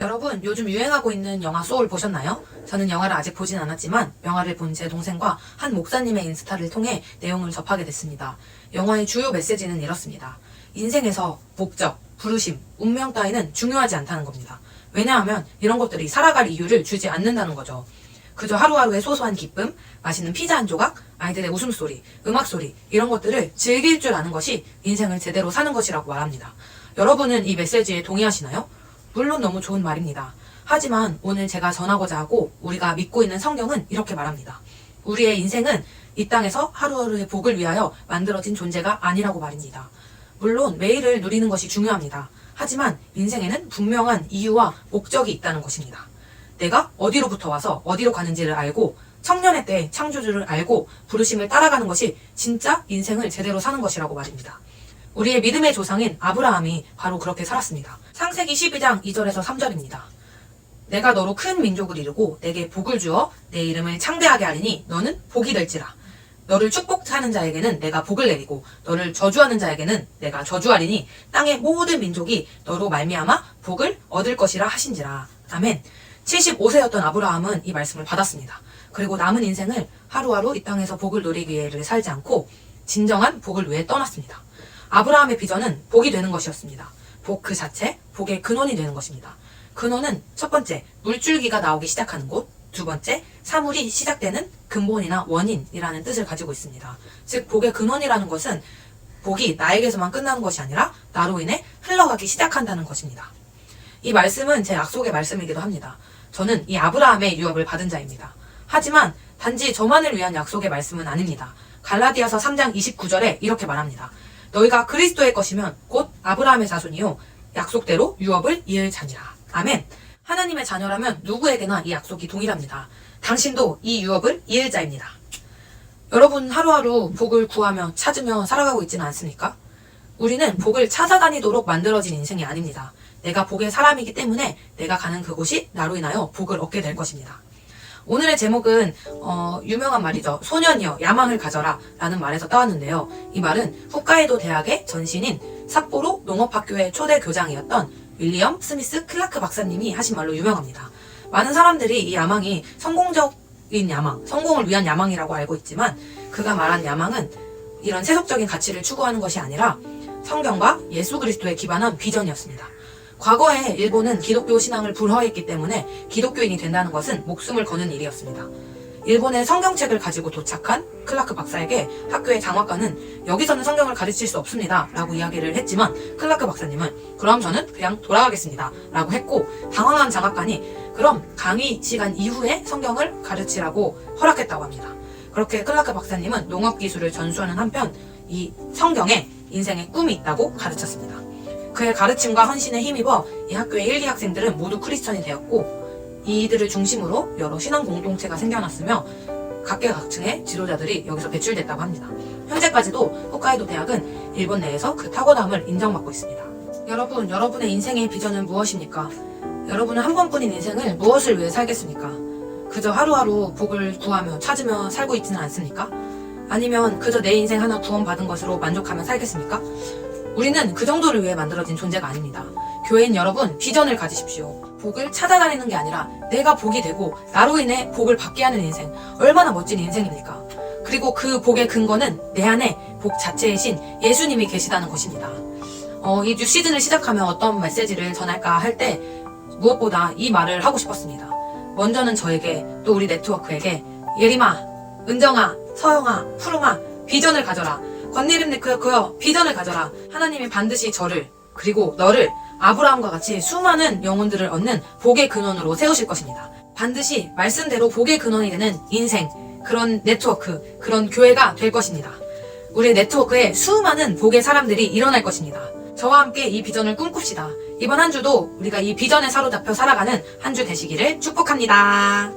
여러분, 요즘 유행하고 있는 영화 소울 보셨나요? 저는 영화를 아직 보진 않았지만 영화를 본 제 동생과 한 목사님의 인스타를 통해 내용을 접하게 됐습니다. 영화의 주요 메시지는 이렇습니다. 인생에서 목적, 부르심, 운명 따위는 중요하지 않다는 겁니다. 왜냐하면 이런 것들이 살아갈 이유를 주지 않는다는 거죠. 그저 하루하루의 소소한 기쁨, 맛있는 피자 한 조각, 아이들의 웃음소리, 음악소리 이런 것들을 즐길 줄 아는 것이 인생을 제대로 사는 것이라고 말합니다. 여러분은 이 메시지에 동의하시나요? 물론 너무 좋은 말입니다. 하지만 오늘 제가 전하고자 하고 우리가 믿고 있는 성경은 이렇게 말합니다. 우리의 인생은 이 땅에서 하루하루의 복을 위하여 만들어진 존재가 아니라고 말입니다. 물론 매일을 누리는 것이 중요합니다. 하지만 인생에는 분명한 이유와 목적이 있다는 것입니다. 내가 어디로부터 와서 어디로 가는지를 알고 청년의 때 창조주를 알고 부르심을 따라가는 것이 진짜 인생을 제대로 사는 것이라고 말입니다. 우리의 믿음의 조상인 아브라함이 바로 그렇게 살았습니다. 창세기 12장 2절에서 3절입니다. 내가 너로 큰 민족을 이루고 내게 복을 주어 내 이름을 창대하게 하리니 너는 복이 될지라. 너를 축복하는 자에게는 내가 복을 내리고 너를 저주하는 자에게는 내가 저주하리니 땅의 모든 민족이 너로 말미암아 복을 얻을 것이라 하신지라. 아멘. 75세였던 아브라함은 이 말씀을 받았습니다. 그리고 남은 인생을 하루하루 이 땅에서 복을 누리기 위해 살지 않고 진정한 복을 위해 떠났습니다. 아브라함의 비전은 복이 되는 것이었습니다. 복 그 자체, 복의 근원이 되는 것입니다. 근원은 첫 번째, 물줄기가 나오기 시작하는 곳, 두 번째, 사물이 시작되는 근본이나 원인이라는 뜻을 가지고 있습니다. 즉, 복의 근원이라는 것은 복이 나에게서만 끝나는 것이 아니라 나로 인해 흘러가기 시작한다는 것입니다. 이 말씀은 제 약속의 말씀이기도 합니다. 저는 이 아브라함의 유업을 받은 자입니다. 하지만 단지 저만을 위한 약속의 말씀은 아닙니다. 갈라디아서 3장 29절에 이렇게 말합니다. 너희가 그리스도의 것이면 곧 아브라함의 자손이요 약속대로 유업을 이을 자니라. 아멘. 하나님의 자녀라면 누구에게나 이 약속이 동일합니다. 당신도 이 유업을 이을 자입니다. 여러분 하루하루 복을 구하며 찾으며 살아가고 있지는 않습니까? 우리는 복을 찾아다니도록 만들어진 인생이 아닙니다. 내가 복의 사람이기 때문에 내가 가는 그곳이 나로 인하여 복을 얻게 될 것입니다. 오늘의 제목은 유명한 말이죠. 소년이여 야망을 가져라 라는 말에서 따왔는데요. 이 말은 홋카이도 대학의 전신인 삿포로 농업학교의 초대 교장이었던 윌리엄 스미스 클라크 박사님이 하신 말로 유명합니다. 많은 사람들이 이 야망이 성공적인 야망, 성공을 위한 야망이라고 알고 있지만 그가 말한 야망은 이런 세속적인 가치를 추구하는 것이 아니라 성경과 예수 그리스도에 기반한 비전이었습니다. 과거에 일본은 기독교 신앙을 불허했기 때문에 기독교인이 된다는 것은 목숨을 거는 일이었습니다. 일본의 성경책을 가지고 도착한 클라크 박사에게 학교의 장학관은 여기서는 성경을 가르칠 수 없습니다 라고 이야기를 했지만 클라크 박사님은 그럼 저는 그냥 돌아가겠습니다 라고 했고 당황한 장학관이 그럼 강의 시간 이후에 성경을 가르치라고 허락했다고 합니다. 그렇게 클라크 박사님은 농업기술을 전수하는 한편 이 성경에 인생의 꿈이 있다고 가르쳤습니다. 그의 가르침과 헌신에 힘입어 이 학교의 일기 학생들은 모두 크리스천이 되었고 이들을 중심으로 여러 신앙 공동체가 생겨났으며 각계각층의 지도자들이 여기서 배출됐다고 합니다. 현재까지도 홋카이도 대학은 일본 내에서 그 탁월함을 인정받고 있습니다. 여러분, 여러분의 인생의 비전은 무엇입니까? 여러분은 한 번뿐인 인생을 무엇을 위해 살겠습니까? 그저 하루하루 복을 구하며 찾으며 살고 있지는 않습니까? 아니면 그저 내 인생 하나 구원받은 것으로 만족하며 살겠습니까? 우리는 그 정도를 위해 만들어진 존재가 아닙니다. 교회인 여러분, 비전을 가지십시오. 복을 찾아다니는 게 아니라 내가 복이 되고 나로 인해 복을 받게 하는 인생. 얼마나 멋진 인생입니까? 그리고 그 복의 근거는 내 안에 복 자체이신 예수님이 계시다는 것입니다. 이 뉴 시즌을 시작하며 어떤 메시지를 전할까 할 때 무엇보다 이 말을 하고 싶었습니다. 먼저는 저에게 또 우리 네트워크에게 예림아, 은정아, 서영아, 푸르마 비전을 가져라. 권예림 네트워크여 비전을 가져라. 하나님이 반드시 저를 그리고 너를 아브라함과 같이 수많은 영혼들을 얻는 복의 근원으로 세우실 것입니다. 반드시 말씀대로 복의 근원이 되는 인생, 그런 네트워크, 그런 교회가 될 것입니다. 우리 네트워크에 수많은 복의 사람들이 일어날 것입니다. 저와 함께 이 비전을 꿈꿉시다. 이번 한 주도 우리가 이 비전에 사로잡혀 살아가는 한 주 되시기를 축복합니다.